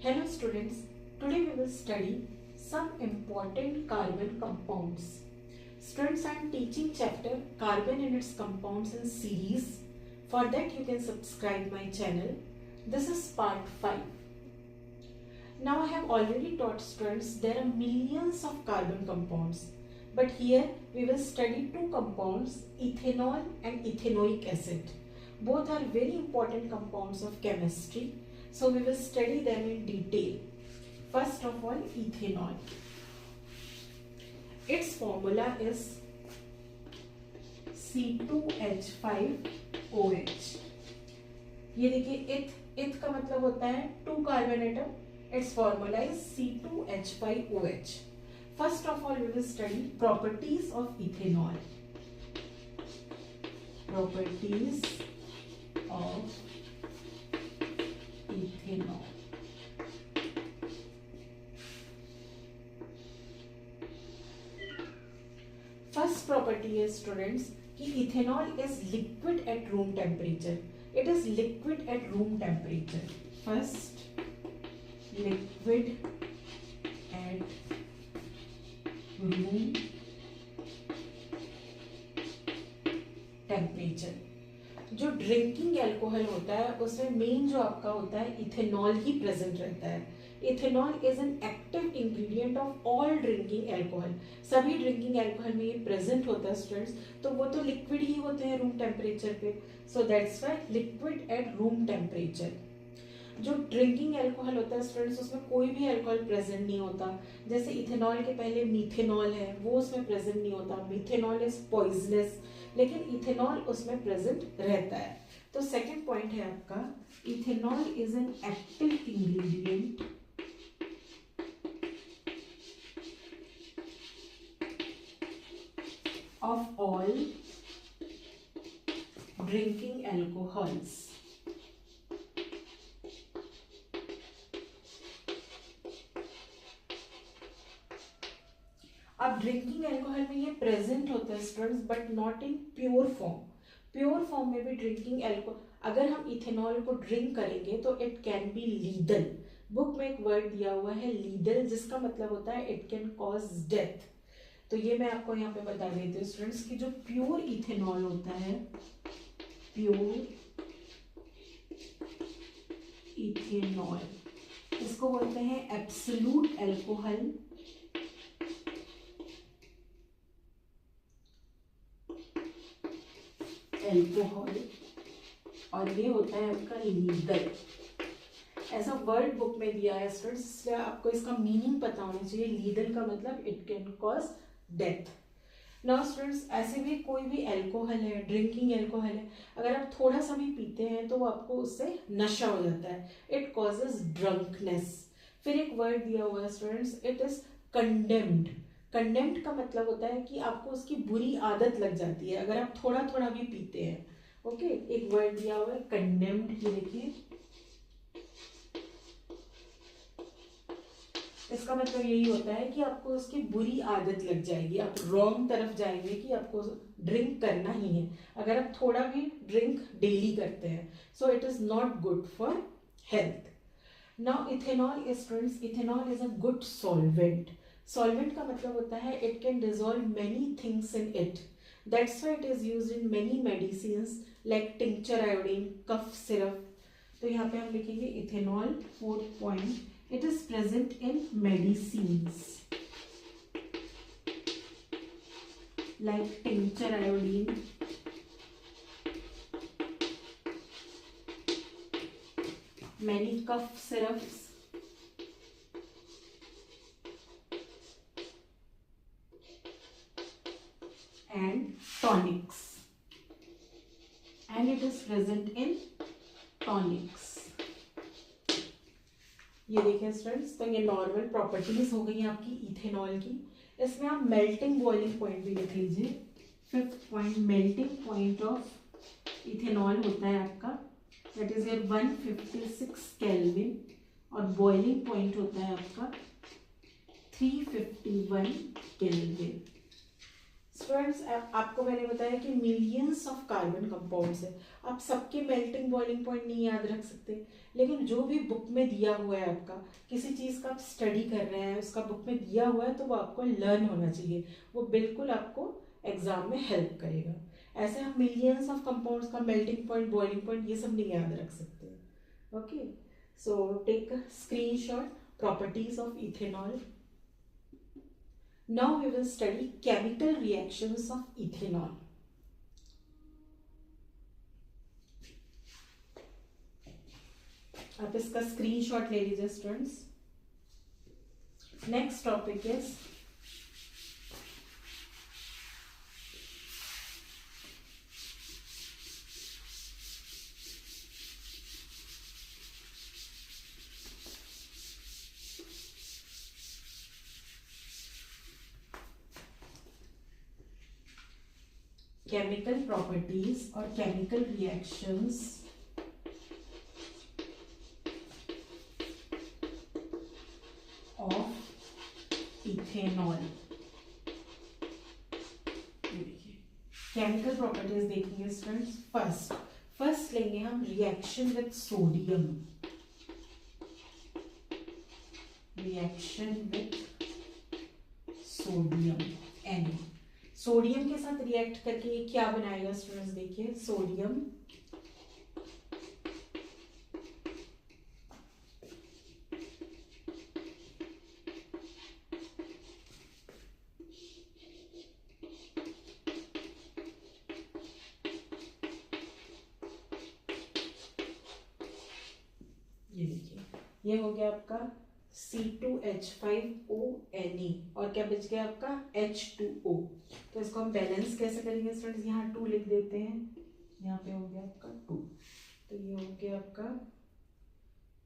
Hello students, today we will study some important carbon compounds. Students, I am teaching chapter Carbon and its compounds in series. For that you can subscribe my channel. This is part 5. Now I have already taught students there are millions of carbon compounds. But here we will study two compounds, ethanol and ethanoic acid. Both are very important compounds of chemistry. So we will study them in detail. First of all, ethanol. Its formula is C2H5OH. ये देखिए इथ का मतलब होता है 2 carbon atom. Its formula is C2H5OH. First of all, we will study properties of ethanol. Properties of ethanol. First property is, students, कि ethanol is liquid at room temperature. It is liquid at room temperature. First, liquid at room temperature. जो drinking alcohol होता है उसमें main जो आपका होता है ethanol ही present रहता है. Ethanol is an active ingredient of all drinking alcohol. सभी ड्रिंकिंग एल्कोहल में ये प्रेजेंट होता है स्टूडेंट्स. तो वो तो लिक्विड ही होते हैं रूम टेम्परेचर पे. So that's why liquid at room temperature. जो ड्रिंकिंग एल्कोहल होता है स्टूडेंट्स उसमें कोई भी एल्कोहल प्रेजेंट नहीं होता. जैसे इथेनॉल के पहले मीथेनॉल है, वो उसमें प्रेजेंट नहीं होता. मीथेनॉल इज पॉइजनस, लेकिन इथेनॉल उसमें प्रेजेंट रहता है. तो सेकंड पॉइंट है आपका, ethanol is an active ingredient of all drinking alcohols. अब ड्रिंकिंग एल्कोहल में ये प्रेजेंट होता है students, but not in pure form. Pure form में भी ड्रिंकिंग एल्कोहल, अगर हम इथेनॉल को ड्रिंक करेंगे तो इट कैन बी लीदल. बुक में एक वर्ड दिया हुआ है लीदल, जिसका मतलब होता है इट कैन कॉज डेथ. तो ये मैं आपको यहाँ पे बता देती हूँ स्टूडेंट्स कि जो प्योर इथेनॉल होता है, प्योर इथेनॉल, इसको बोलते हैं एब्सोल्यूट एल्कोहल. एल्कोहल, और ये होता है आपका लीदल. ऐसा वर्ड बुक में दिया है स्टूडेंट्स, इसलिए आपको इसका मीनिंग पता होना चाहिए. लीदल का मतलब it can cause death. Now students, ऐसे भी कोई भी एल्कोहल है, ड्रिंकिंग एल्कोहल है, अगर आप थोड़ा सा भी पीते हैं तो वो आपको उससे नशा हो जाता है. It causes drunkenness. फिर एक वर्ड दिया हुआ है students, it is condemned. Condemned का मतलब होता है कि आपको उसकी बुरी आदत लग जाती है अगर आप थोड़ा थोड़ा भी पीते हैं. ओके, एक वर्ड दिया हुआ है कंडेम्ड. ये देखिए, इसका मतलब यही होता है कि आपको उसकी बुरी आदत लग जाएगी, आप रॉन्ग तरफ जाएंगे कि आपको ड्रिंक करना ही है अगर आप थोड़ा भी ड्रिंक डेली करते हैं. So it is not good for health. Now ethanol is, students, ethanol is a good solvent. Solvent का मतलब होता है it can dissolve many things in it. That's why it is used in many medicines like tincture iodine, cough syrup. तो यहाँ पे हम लिखेंगे ethanol. Fourth point, it is present in medicines like tincture iodine, many cough syrups, and tonics, and it is present in tonics. ये देखिए students, तो ये normal properties हो गई आपकी इथेनॉल की. इसमें आप मेल्टिंग बॉइलिंग पॉइंट भी लिख लीजिए. Fifth point, melting point of ethanol होता है आपका, दैट इज योर 156 केल्विन, और बॉइलिंग पॉइंट होता है आपका 351 केल्विन. स्टूडेंट्स आपको मैंने बताया कि मिलियंस ऑफ कार्बन कंपाउंड्स है। आप सबके मेल्टिंग बॉइलिंग पॉइंट नहीं याद रख सकते, लेकिन जो भी बुक में दिया हुआ है, आपका किसी चीज़ का आप स्टडी कर रहे हैं, उसका बुक में दिया हुआ है, तो वो आपको लर्न होना चाहिए, वो बिल्कुल आपको एग्जाम में हेल्प करेगा। ऐसे हम मिलियंस ऑफ कंपाउंड्स का मेल्टिंग पॉइंट, बॉइलिंग पॉइंट ये सब नहीं याद रख सकते। Okay, so take a screenshot, properties of ethanol. Now we will study chemical reactions of ethanol. आप इसका स्क्रीनशॉट ले लीजिए students. Next topic is chemical properties or chemical reactions of ethanol। Chemical properties देखेंगे स्टूडेंट्स। फर्स्ट लेंगे हम reaction with sodium. Reaction with sodium एन। Sodium के साथ रिएक्ट करके ये क्या बनाएगा स्टूडेंट्स, देखिए सोडियम ये देखिए, ये हो गया आपका C2H5ONe और क्या बच गया आपका H2O। तो इसको हम बैलेंस कैसे करेंगे स्टूडेंट्स, यहाँ 2 लिख देते हैं, यहाँ पे हो गया आपका 2, तो ये हो गया आपका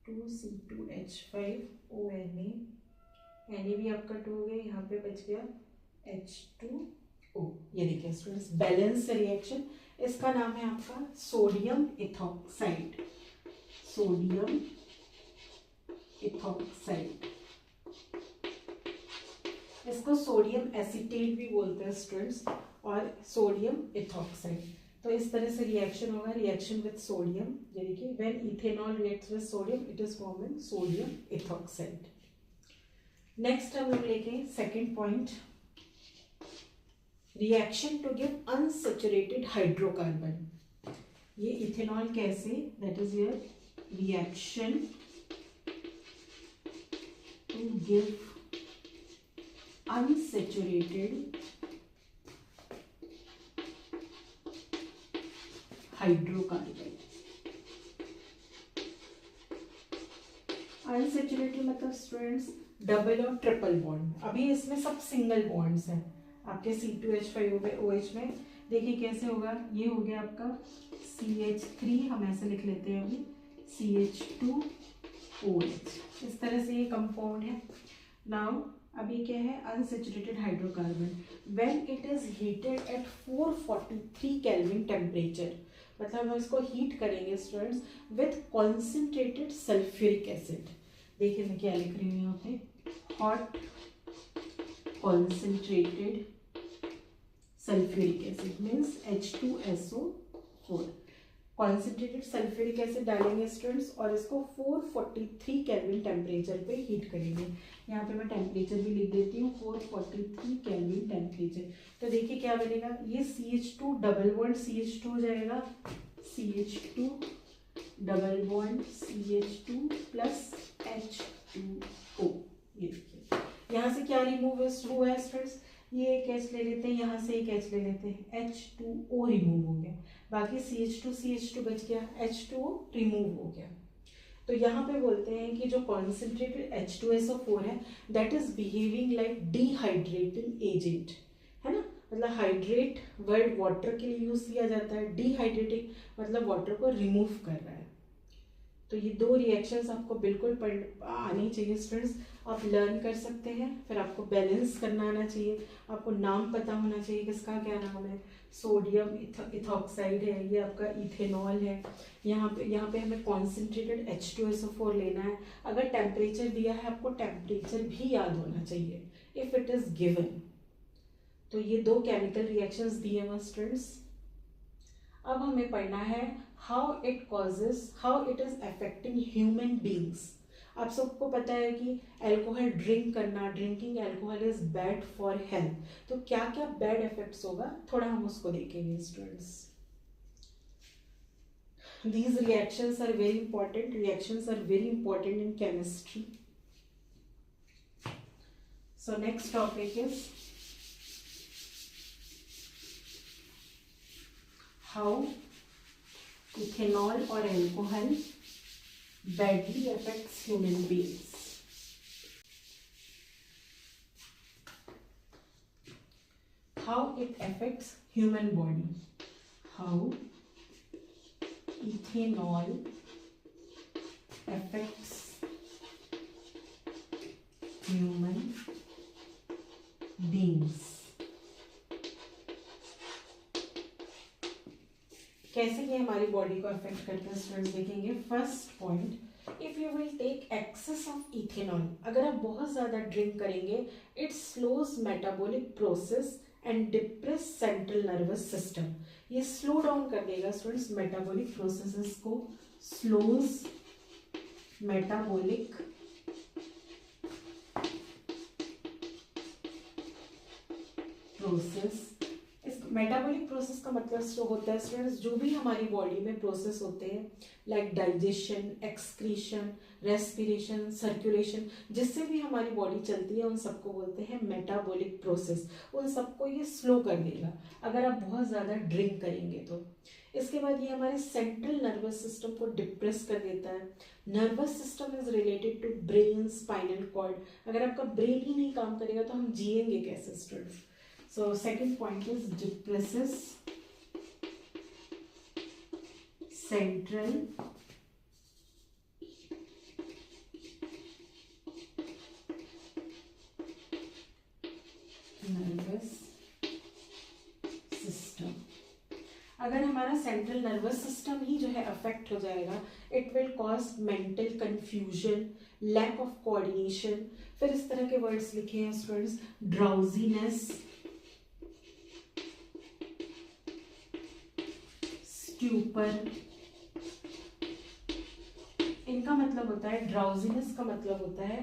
2C2H5ONe, Na भी आपका 2 हो गया, यहाँ पे बच गया H2O। ये देखिए स्टूडेंट्स बैलेंस रिएक्शन, इसका नाम है आपका सोडियम इथॉक्साइड। सोडियम इथॉक्साइड, इसको सोडियम एसीटेट भी बोलते हैं स्टूडेंट्स, और सोडियम इथॉक्साइड। तो इस तरह से रिएक्शन होगा, रिएक्शन विद सोडियम। ये देखिए when ethanol reacts with sodium it is forming sodium ethoxide. Next हम लोग लेके second point, reaction to give unsaturated hydrocarbon. ये इथेनॉल कैसे, that is your reaction to give unsaturated hydrocarbon। Unsaturated मतलब students double और triple bond. अभी इसमें सब सिंगल बॉन्ड्स हैं आपके C2H5OH में। देखिए कैसे होगा, ये हो गया आपका CH3, हम ऐसे लिख लेते हैं अभी CH2OH, इस तरह से ये कंपाउंड है। नाउ अभी क्या है, unsaturated hydrocarbon when it is heated at 443 kelvin temperature, मतलब हम इसको हीट करेंगे students with concentrated sulphuric acid. देखिए मैं क्या लिख रही हूँ यहाँ पे, hot concentrated sulphuric acid means H2SO4। Concentrated sulphuric acid डालेंगे स्टूडेंट्स और इसको 443 केल्विन टेम्परेचर पे हीट करेंगे। यहाँ पे मैं टेम्परेचर भी लिख देती हूँ, 443 केल्विन टेम्परेचर। तो देखिए क्या बनेगा, ये CH2 डबल बॉन्ड CH2 हो जाएगा, CH2 double bond CH2 plus H2O। ये देखिए यहाँ से क्या रिमूव हुआ है स्टूडेंट्स, ये एक एच ले लेते हैं, यहाँ से एक एच ले लेते हैं, H2O रिमूव हो गया, बाकी CH2 बच गया, H2O रिमूव हो गया। तो यहाँ पे बोलते हैं कि जो कॉन्सेंट्रेटेड H2SO4 है that is behaving like dehydrating agent, है ना, मतलब हाइड्रेट वर्ड वाटर के लिए यूज किया जाता है, डिहाइड्रेटिंग मतलब वाटर को रिमूव कर रहा है। तो ये दो रिएक्शंस आपको बिल्कुल आनी चाहिए स्टूडेंट्स, आप लर्न कर सकते हैं। फिर आपको बैलेंस करना आना चाहिए, आपको नाम पता होना चाहिए किसका क्या नाम है। सोडियम इथॉक्साइड है, ये आपका इथेनॉल है, यहाँ पे हमें कॉन्सेंट्रेटेड H2SO4 लेना है। अगर टेम्परेचर दिया है आपको टेम्परेचर भी याद होना चाहिए इफ इट इज गिवन। तो ये दो केमिकल रिएक्शंस दिए हुए स्टूडेंट्स। अब हमें पढ़ना है how it causes, how it is affecting human beings. आप सबको पता है कि अल्कोहल ड्रिंक करना, drinking alcohol is bad for health. तो क्या क्या बैड इफेक्ट्स होगा थोड़ा हम उसको देखेंगे students. These reactions are very important. Reactions are very important in chemistry. So next topic is how ethanol or alcohol badly affects human beings. How it affects human body. How ethanol affects human beings. कैसे ये हमारी body को affect करते हैं students देखेंगे। First point, if you will take excess of ethanol, अगर आप बहुत ज्यादा ड्रिंक करेंगे, it slows metabolic process and depress central nervous system. ये स्लो डाउन कर देगा स्टूडेंट्स मेटाबॉलिक प्रोसेसेस को, स्लोज मेटाबॉलिक प्रोसेस। इस मेटाबॉलिक प्रोसेस का मतलब होता है स्टूडेंट्स जो भी हमारी बॉडी में प्रोसेस होते हैं like digestion, excretion, respiration, circulation, जिससे भी हमारी बॉडी चलती है उन सबको बोलते हैं मेटाबॉलिक प्रोसेस। उन सबको ये स्लो कर देगा अगर आप बहुत ज़्यादा ड्रिंक करेंगे तो। इसके बाद ये हमारे सेंट्रल नर्वस सिस्टम को डिप्रेस कर देता है। Nervous system is related to brain, spinal cord. अगर आपका ब्रेन ही नहीं काम करेगा तो हम जिएंगे कैसे students. So second point is depresses central nervous system। अगर हमारा सेंट्रल नर्वस सिस्टम ही जो है अफेक्ट हो जाएगा, it will cause mental confusion, lack of coordination. फिर इस तरह के वर्ड्स लिखे हैं स्टूडेंट्स, ड्राउजीनेस, स्ट्यूपर। इनका मतलब होता है, ड्राउजीनेस का मतलब होता है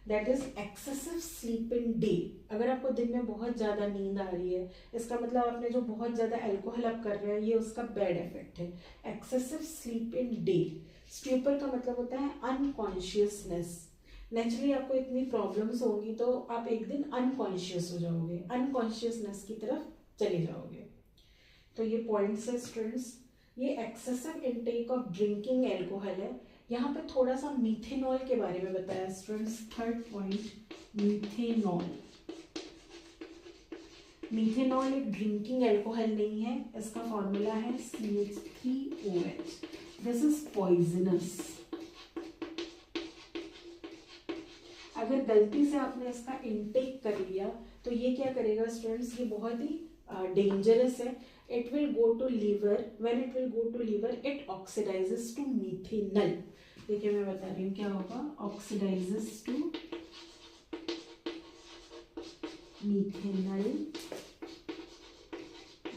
that is excessive sleep in day. अगर आपको दिन में बहुत ज्यादा नींद आ रही है, इसका मतलब आपने जो बहुत ज्यादा अल्कोहल आप कर रहे हैं, ये उसका बैड इफेक्ट है, एक्सेसिव स्लीप इन डे। स्ट्यूपर का मतलब होता है अनकॉन्शियसनेस। नेचुरली आपको इतनी प्रॉब्लम्स होंगी तो आप एक दिन अनकॉन्शियस हो जाओगे, अनकॉन्शियसनेस की तरफ चले जाओगे। तो ये पॉइंट्स है स्टूडेंट्स। ये excessive intake of drinking alcohol है। यहाँ पे थोड़ा सा मीथेनॉल के बारे में बताया students. Third point, methanol. Methanol एक ड्रिंकिंग एल्कोहल नहीं है, इसका फॉर्मूला है CH3OH। This is poisonous. अगर गलती से आपने इसका इनटेक कर लिया तो ये क्या करेगा स्टूडेंट्स, ये बहुत ही डेंजरस है। It will go to liver. When it will go to liver, it oxidizes to methanol. देखिए मैं बता रही हूँ क्या होगा, oxidizes to methanol।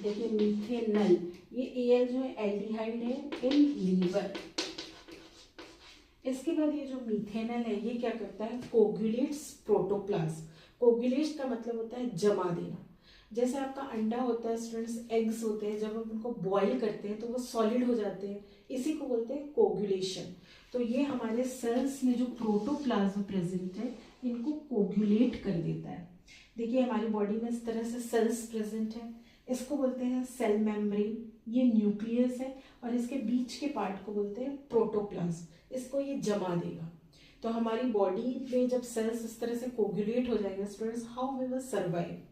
देखिए methanol, ये Al जो है एल्डिहाइड है इन लीवर। इसके बाद ये जो मीथेनॉल है ये क्या करता है, कोगुलेट्स प्रोटोप्लाज्म। कोगुलेट का मतलब होता है जमा देना। जैसे आपका अंडा होता है स्टूडेंट्स, एग्स होते हैं, जब आप उनको बॉईल करते हैं तो वो सॉलिड हो जाते हैं, इसी को बोलते हैं कोगुलेशन। तो ये हमारे सेल्स में जो प्रोटोप्लाज्म प्रेजेंट है इनको कोगुलेट कर देता है। देखिए हमारी बॉडी में इस तरह से सेल्स प्रेजेंट है, इसको बोलते हैं सेल मेम्ब्रेन। ये न्यूक्लियस है और इसके बीच के पार्ट को बोलते हैं प्रोटोप्लाज्म। इसको ये जमा देगा। तो हमारी बॉडी में जब सेल्स इस तरह से कोगुलेट हो जाएंगे students, how we will survive.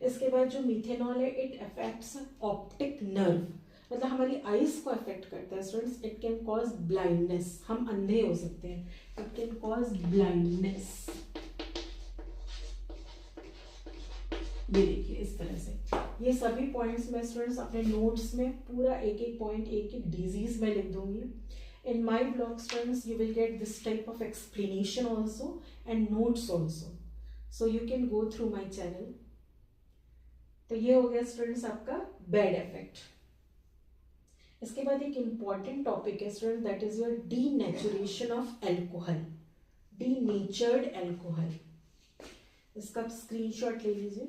इसके बाद जो मीथेनॉल है इट अफेक्ट्स ऑप्टिक नर्व, मतलब हमारी आईज को अफेक्ट करता है students. It can cause blindness, हम अंधे हो सकते हैं। It can cause blindness. ये देखिए इस तरह से ये सभी पॉइंट्स मैं स्टूडेंट्स अपने नोट्स में पूरा एक एक पॉइंट, एक एक डिजीज में लिख दूंगी। In my blog students you will get this type of explanation also and notes also, so you can go through my channel. तो ये हो गया स्टूडेंट्स आपका बैड इफेक्ट। इसके बाद एक इंपॉर्टेंट टॉपिक है student, that is your denaturation of alcohol, denatured alcohol. इसका आप स्क्रीनशॉट ले लीजिए।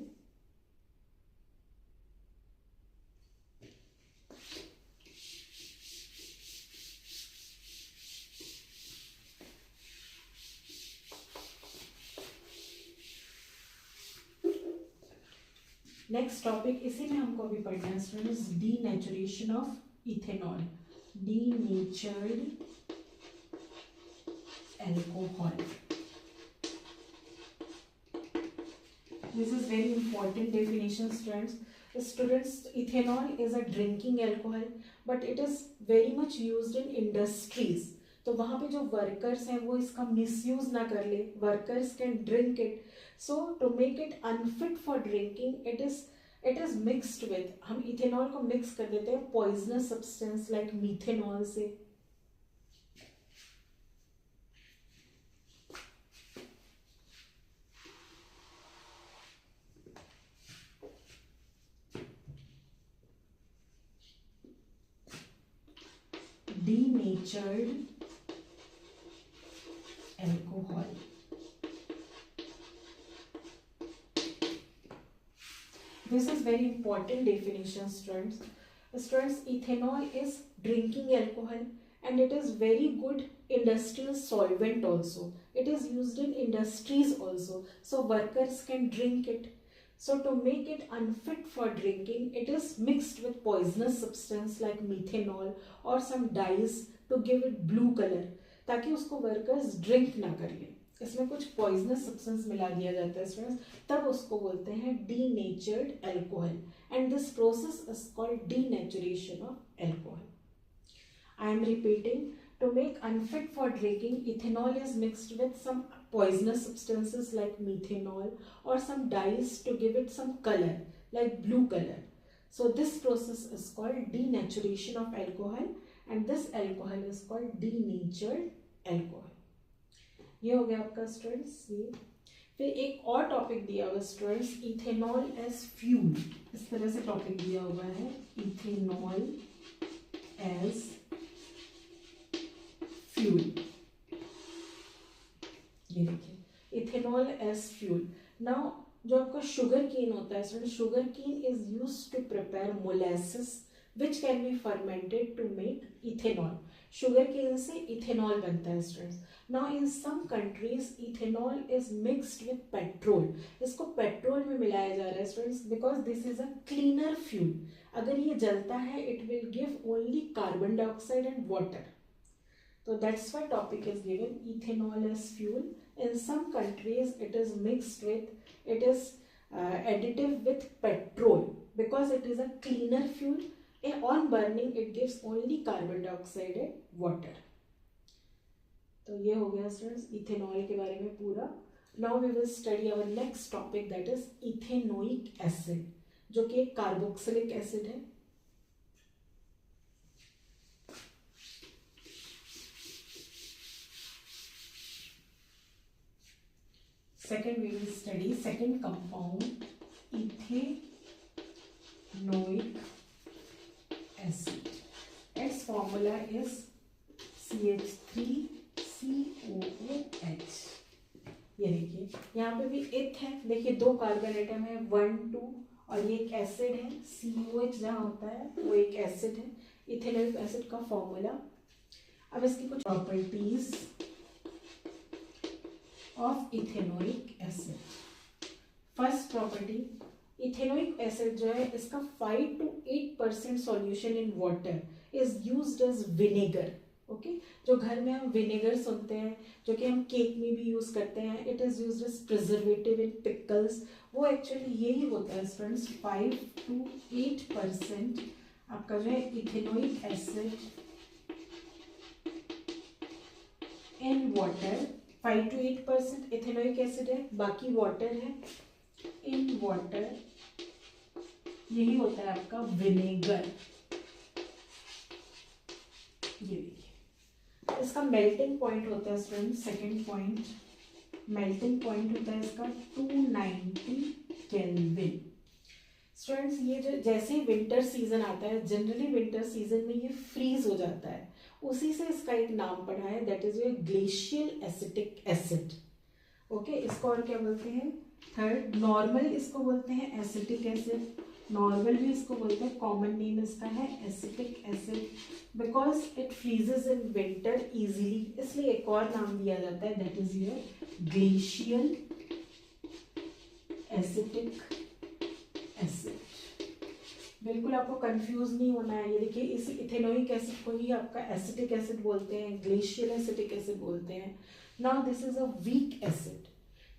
नेक्स्ट टॉपिक इसी में हमको अभी पढ़ना है students, denaturation of ethanol, denatured alcohol. This is very important definition students. Ethanol is a drinking alcohol, but it is very much used in industries. तो वहाँ पे जो वर्कर्स हैं वो इसका मिसयूज ना कर ले, workers can drink it, so to make it unfit for drinking it is mixed with, हम इथेनॉल को मिक्स कर देते हैं पॉइजनस सब्सटेंस लाइक मीथेनॉल से। Denatured alcohol. This is very important definition, students. Students, ethanol is drinking alcohol and it is very good industrial solvent also. It is used in industries also, so workers can drink it. So to make it unfit for drinking, it is mixed with poisonous substance like methanol or some dyes to give it blue color, ताकि उसको workers drink ना कर लें। इसमें कुछ poisonous substance मिला दिया जाता है स्टूडेंट्स, तब उसको बोलते हैं denatured alcohol, and this process is called denaturation of alcohol. I am repeating, to make unfit for drinking, ethanol is mixed with some poisonous substances like methanol or some dyes to give it some color like blue color. So this process is called denaturation of alcohol, and this alcohol is called denatured alcohol. ये हो गया आपका students ये। फिर एक और topic दिया हुआ स्टूडेंट्स, इथेनॉल एज फ्यूल। इस तरह से टॉपिक दिया हुआ है, इथेनॉल एज फ्यूल। ये देखिए, इथेनॉल एज फ्यूल। नाउ जो आपका शुगर केन होता है student, sugar cane is used to prepare molasses which can be fermented to make ethanol. Sugar cane से इथेनॉल बनता है students. Now in some countries ethanol is mixed with petrol. इसको petrol में मिलाया जा रहा है students, because this is a cleaner fuel. अगर ये जलता है it will give only carbon dioxide and water. So that's why topic is given ethanol as fuel. In some countries it is mixed with, it is additive with petrol because it is a cleaner fuel. On burning it gives only carbon dioxide and water. तो ये हो गया students ethanol के बारे में पूरा. Now we will study our next topic, that is ethanoic acid, जो कि एक कार्बोक्सिलिक एसिड है. Second we will study second compound, ethanoic acid. Its formula is CH3COOH. ये देखिए यहाँ पे भी इथ है, देखिए दो कार्बन एटम है 1 2 और ये एक एसिड है COH जहाँ होता है वो एक एसिड है. इथेनोइक एसिड का फॉर्मूला. अब इसकी कुछ properties of ethanoic acid. First property, ethanoic acid जो है इसका 5 to 8% solution in water is used as vinegar. Okay? जो घर में हम विनेगर सुनते हैं, जो कि हम केक में भी यूज करते हैं, it is used as preservative in pickles. वो एक्चुअली यही होता है स्टूडेंट्स, 5 to 8% आपका जो है ethanoic acid in water. 5 to 8% ethanoic acid है, बाकी वाटर है. इन वाटर यही होता है आपका विनेगर. ये देखिए इसका मेल्टिंग पॉइंट होता है student, second point melting point होता है इसका 290 केल्विन. स्टूडेंट्स ये जो जैसे ही विंटर सीजन आता है, जनरली विंटर सीजन में ये फ्रीज हो जाता है, उसी से इसका एक नाम पड़ा है, that is your glacial acetic acid. Okay, इसको और क्या बोलते हैं? थर्ड, नॉर्मल इसको बोलते हैं एसिटिक एसिड, नॉर्मल भी इसको बोलते हैं, कॉमन नेम इसका है acetic acid, because it फ्रीजेज in winter easily, इसलिए एक और नाम दिया जाता है, that is your glacial acetic acid. बिल्कुल आपको कंफ्यूज नहीं होना है। ये देखिए, इस इथेनोइक एसिड को ही आपका एसिटिक एसिड बोलते हैं, ग्लेशियल एसिटिक एसिड बोलते हैं। Now this is a weak acid.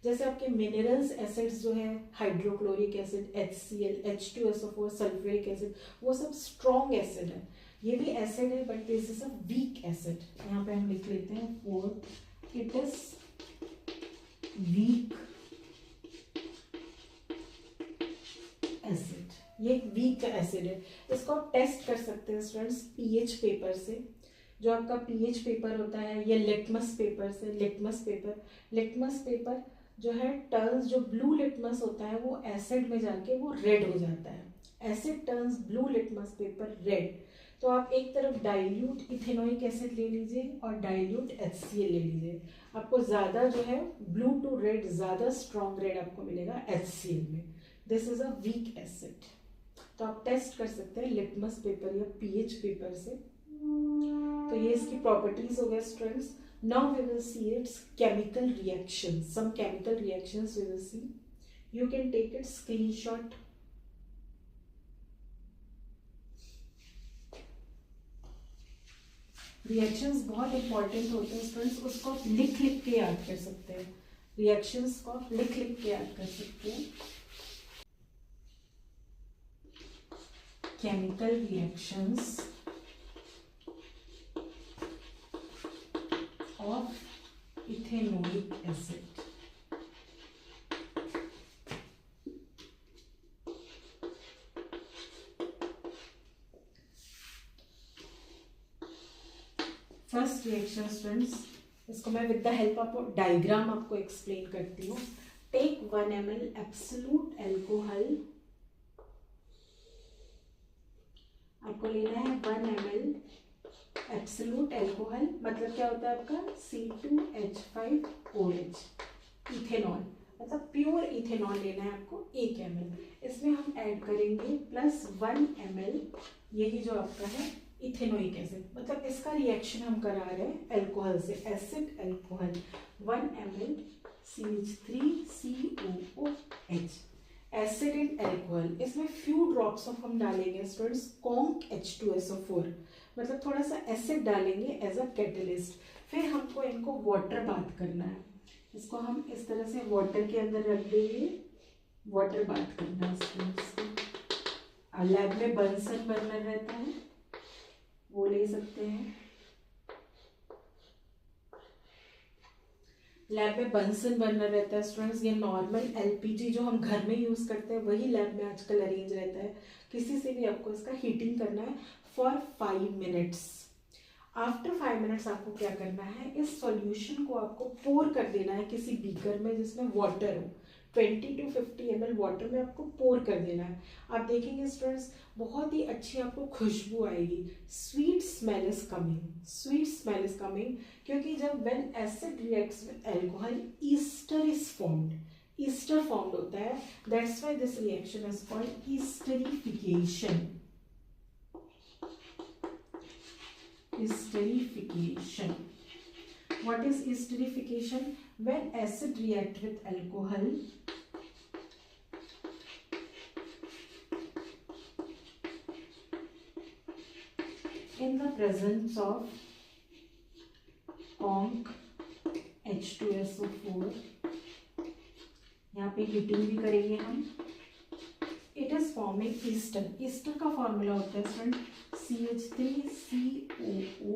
जैसे आपके मिनरल्स एसिड्स जो है, hydrochloric acid, HCl, H2SO4, sulphuric acid, वो सब स्ट्रॉन्ग एसिड है। ये भी एसिड है but this is a weak acid. यहाँ पे हम लिख लेते हैं fourth, it is weak acid. ये एक वीक एसिड है। इसको आप टेस्ट कर सकते हैं स्टूडेंट्स पीएच पेपर से। जो आपका पीएच पेपर होता है, या लिटमस पेपर से, लिटमस पेपर जो है, टर्न्स, जो ब्लू लिटमस होता है वो एसिड में जाके वो रेड हो जाता है। Asset turns blue litmus paper red. तो आप एक तरफ डाइल्यूट इथेनोइक एसिड ले लीजिए और डाइल्यूट HCl ले लीजिए। आपको ज़्यादा जो है ब्लू टू रेड, ज़्यादा स्ट्रॉन्ग रेड आपको मिलेगा HCl में। This is a weak acid. तो आप टेस्ट कर सकते हैं लिटमस पेपर या पीएच पेपर से। तो ये इसकी प्रॉपर्टीज हो गए students. Now we will see its chemical reactions. Some chemical reactions we will see. You can take it screenshot. Reactions बहुत important होते हैं स्टूडेंट्स, उसको आप लिख के याद कर सकते हैं। Reactions को आप लिख के याद कर सकते हैं। Chemical reactions of ethanoic acid. First reaction students, इसको मैं with the help of diagram आपको एक्सप्लेन करती हूँ। Take 1 ml absolute alcohol. आपको लेना है 1 ml एब्सोल्यूट एल्कोहल, मतलब क्या होता है आपका C2H5OH, इथेनॉल, मतलब प्योर इथेनॉल लेना है आपको 1 ml। इसमें हम ऐड करेंगे प्लस 1 ml, यही जो आपका है इथेनोइक एसिड, मतलब इसका रिएक्शन हम करा रहे हैं एल्कोहल से, acid alcohol, 1 ml CH3COOH, acid and alcohol. इसमें फ्यू ड्रॉप्स ऑफ हम डालेंगे स्टूडेंट्स कॉन्क H2SO4, मतलब थोड़ा सा एसिड डालेंगे एज अ कैटलिस्ट। फिर हमको इनको वाटर बाथ करना है। इसको हम इस तरह से वाटर के अंदर रख देंगे, वाटर बाथ करना है स्टूडेंट्स। लैब में बंसन बर्नर रहता है, वो ले सकते हैं। लैब में बंसन बर्नर रहता है स्टूडेंट्स। ये नॉर्मल LPG जो हम घर में यूज करते हैं वही लैब में आजकल अरेंज रहता है। किसी से भी आपको इसका हीटिंग करना है फॉर 5 मिनट्स। आफ्टर 5 मिनट्स आपको क्या करना है, इस सॉल्यूशन को आपको पोर कर देना है किसी बीकर में जिसमें वाटर हो। 20 to 50 ml वाटर में आपको पोर कर देना है। आप देखेंगे स्टूडेंट्स बहुत ही अच्छी आपको खुशबू आएगी। Sweet smell is coming, sweet smell is coming, क्योंकि जब when acid reacts with alcohol ester is formed, ester formed होता है, that's why this reaction is called esterification. Esterification. What is esterification? When acid react with alcohol, in the presence of conc H2SO4, यहाँ पे heating भी करेंगे हम, it is forming Easter. Easter का formula होता है friend CH3COO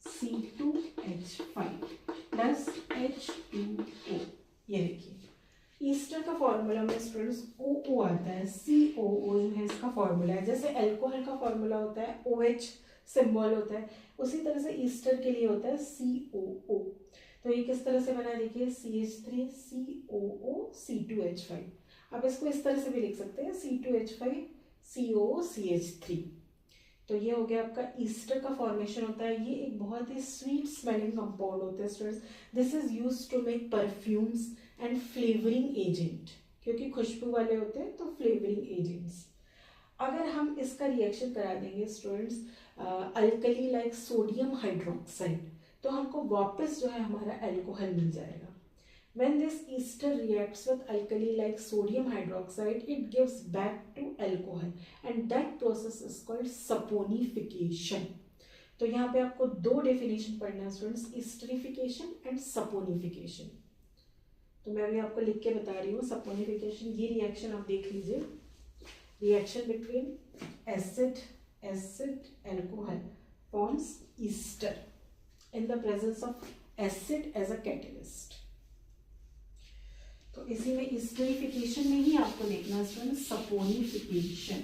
C2H5 plus H2O। ये देखिए ईस्टर का फॉर्मूला में स्टूडेंट्स OO आता है, COO जो है इसका फॉर्मूला है। जैसे अल्कोहल का फॉर्मूला होता है OH सिंबल होता है, उसी तरह से ईस्टर के लिए होता है COO। तो ये किस तरह से बना है देखिए, CH3COO C2H5। अब इसको इस तरह से भी लिख सकते हैं C2H5COCH3। तो ये हो गया आपका ईस्टर का फॉर्मेशन होता है। ये एक बहुत ही स्वीट स्मेलिंग कंपाउंड होता है students. This is used to make perfumes and flavouring agent, क्योंकि खुशबू वाले होते हैं तो फ्लेवरिंग एजेंट्स। अगर हम इसका रिएक्शन करा देंगे students alkali like sodium hydroxide, तो हमको वापस जो है हमारा अल्कोहल मिल जाएगा। When this ester reacts with alkali like sodium hydroxide, it gives back to alcohol, and that process is called saponification. तो यहाँ पे आपको दो डेफिनेशन पढ़ना है स्टूडेंट्स, एस्टरिफिकेशन एंड सपोनिफिकेशन। तो मैं भी आपको लिख के बता रही हूँ सपोनिफिकेशन। ये रिएक्शन आप देख लीजिए, reaction between acid alcohol forms ester in the presence of acid as a catalyst. तो इसी में एस्टरिफिकेशन में ही आपको लिखना है saponification.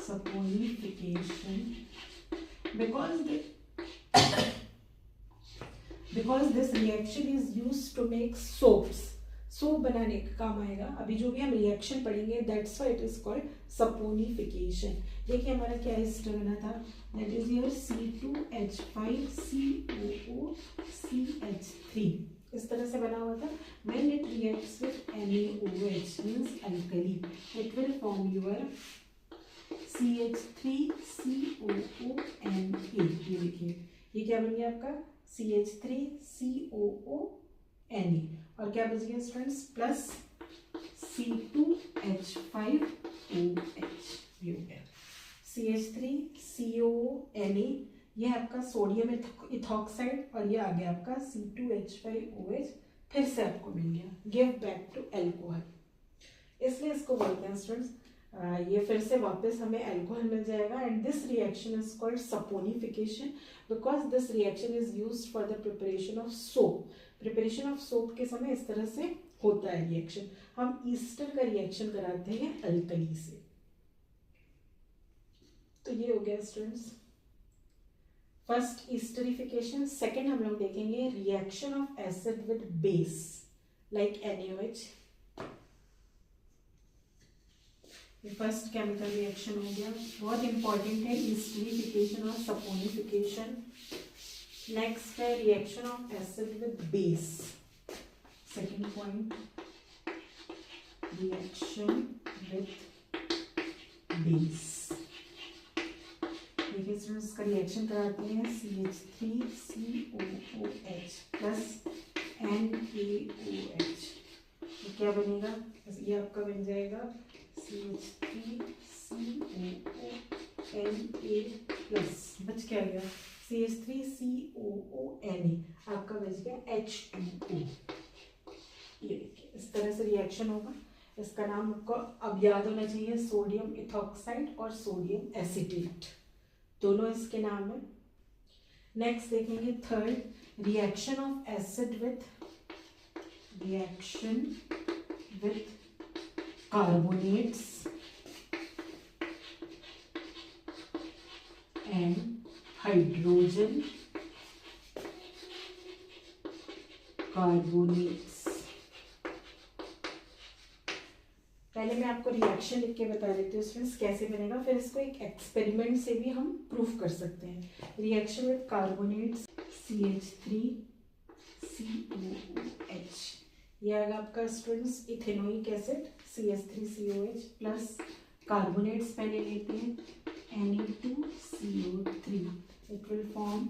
Saponification because this reaction is used to make soaps. Soap बनाने का काम आएगा। अभी जो भी हम रिएक्शन पढ़ेंगे that's why it is called saponification. देखिए हमारा क्या ईस्टर बना था, दैट इज योर C2H5COOCH3, इस तरह से बना हुआ था। When it reacts with NaOH means alkali, it will form your CH3COONA। ये देखिए ये क्या बन गया आपका CH3COONA, और क्या बच गया स्टूडेंट्स प्लस C2H5OH भी हो गया। CH3COONA ये आपका सोडियम इथॉक्साइड, और ये आ गया आपका C2H5OH, फिर से आपको मिल गया, गिव बैक टू अल्कोहल। इसलिए इसको बोलते हैं स्टूडेंट्स ये फिर से वापस हमें अल्कोहल मिल जाएगा। And this reaction is called saponification because this reaction is used for the preparation of soap. Preparation of soap के समय इस तरह से होता है रिएक्शन। हम ईस्टर का रिएक्शन कराते हैं अल्कली से। तो ये हो गया स्टूडेंट्स फर्स्ट ईस्टरिफिकेशन। सेकेंड हम लोग देखेंगे reaction of acid with base like NaOH। ये फर्स्ट केमिकल रिएक्शन हो गया, बहुत इंपॉर्टेंट है ईस्टरिफिकेशन और सपोनिफिकेशन। नेक्स्ट है reaction of acid with base. Second point reaction with base. देखिए स्टूडेंट्स का रिएक्शन कराते हैं CH3COOH प्लस NaOH। तो क्या बनेगा, ये आपका बन जाएगा CH3COONA प्लस, बच क्या गया CH3COONA, आपका बच गया H2O। ये देखिए इस तरह से रिएक्शन होगा। इसका नाम आपको अब याद होना चाहिए, सोडियम इथॉक्साइड और सोडियम एसिटेट, दोनों इसके नाम है। नेक्स्ट देखेंगे third reaction of acid with carbonates and hydrogen carbonates. पहले मैं आपको रिएक्शन लिख के बता देती हूँ स्टूडेंट्स कैसे बनेगा, फिर इसको एक एक्सपेरिमेंट से भी हम प्रूफ कर सकते हैं। रिएक्शन विद कार्बोनेट्स CH3COOH, ये आएगा आपका students ethanoic acid CH3COH plus carbonates पहले लेते हैं Na2CO3, it will form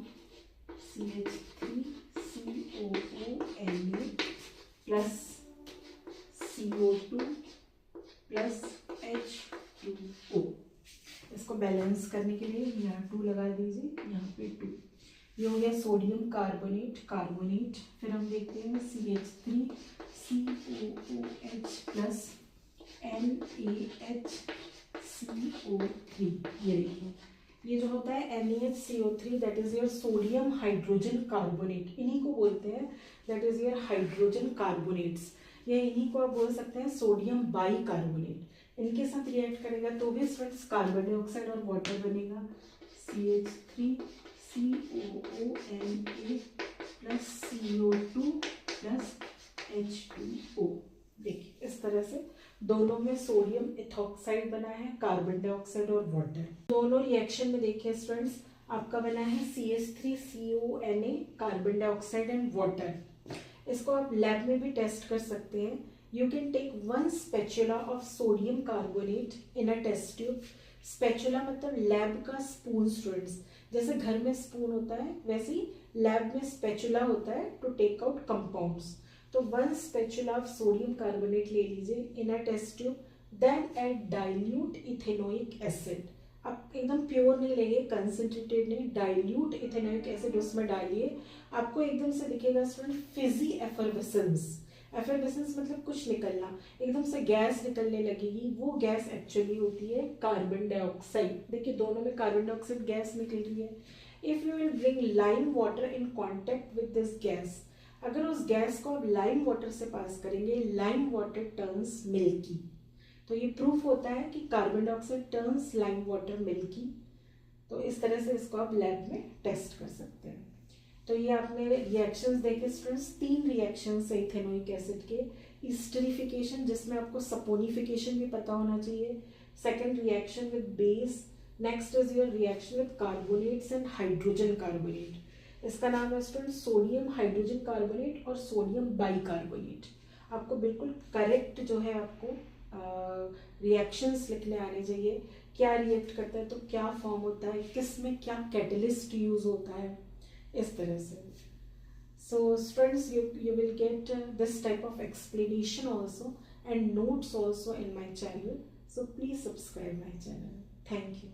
CH3COONA plus CO2 plus H2O। इसको बैलेंस करने के लिए यहाँ 2 लगा दीजिए, यहाँ पे 2। ये हो गया सोडियम कार्बोनेट। फिर हम देखते हैं CH3COOH प्लस NaHCO3। ये देखिए ये जो होता है NaHCO3 that is your sodium hydrogen carbonate, इन्हीं को बोलते हैं that is your hydrogen carbonates, या इन्हीं को आप बोल सकते हैं सोडियम बाई कार्बोनेट। इनके साथ रिएक्ट करेगा तो भी स्टूडेंट्स कार्बन डाइऑक्साइड और वाटर बनेगा CH3COONA plus CO2 plus H2O। देखिए इस तरह से दोनों में सोडियम इथॉक्साइड बना है, कार्बन डाइऑक्साइड और वाटर। दोनों रिएक्शन में देखिए स्टूडेंट्स आपका बना है CH3CONA, carbon dioxide and water. इसको आप लैब में भी टेस्ट कर सकते हैं। You can take 1 spatula of sodium carbonate in a test tube. Spatula मतलब लैब का स्पून स्टूडेंट्स, जैसे घर में स्पून होता है वैसे ही लैब में स्पैचुला होता है टू टेक आउट कंपाउंड्स। तो 1 स्पैचुला ऑफ सोडियम कार्बोनेट ले लीजिए in a test tube, then add dilute ethanoic acid. आप एकदम प्योर नहीं लेंगे, कंसंट्रेटेड नहीं, डाइल्यूट इथेनोइक एसिड उसमें डालिए। आपको एकदम से दिखेगा स्टूडेंट फिजी एफरवेसेंस। एफरवेसेंस मतलब कुछ निकलना, एकदम से गैस निकलने लगेगी, वो गैस एक्चुअली होती है कार्बन डाइऑक्साइड। देखिए दोनों में कार्बन डाइऑक्साइड गैस निकल रही है। If you will bring lime water in contact with this gas, अगर उस गैस को आप लाइम वाटर से पास करेंगे, लाइम वाटर टर्न्स मिल्की। तो ये प्रूफ होता है कि carbon dioxide turns lime water milky. तो इस तरह से इसको आप लैब में टेस्ट कर सकते हैं। तो ये आपने रिएक्शंस देखे स्टूडेंट्स, 3 रिएक्शंस है इथेनोइक एसिड के। ईस्टरिफिकेशन जिसमें आपको सपोनिफिकेशन भी पता होना चाहिए, second reaction with base, next is your reaction with carbonates and hydrogen carbonate. इसका नाम है स्टूडेंट सोडियम हाइड्रोजन कार्बोनेट और सोडियम बाइकार्बोनेट। आपको बिल्कुल करेक्ट जो है आपको रिएक्शंस लिखने आने चाहिए, क्या रिएक्ट करता है तो क्या फॉर्म होता है, किस में क्या कैटलिस्ट यूज होता है, इस तरह से। So students, you will get this type of explanation also and notes also in my channel. So please subscribe my channel. Thank you.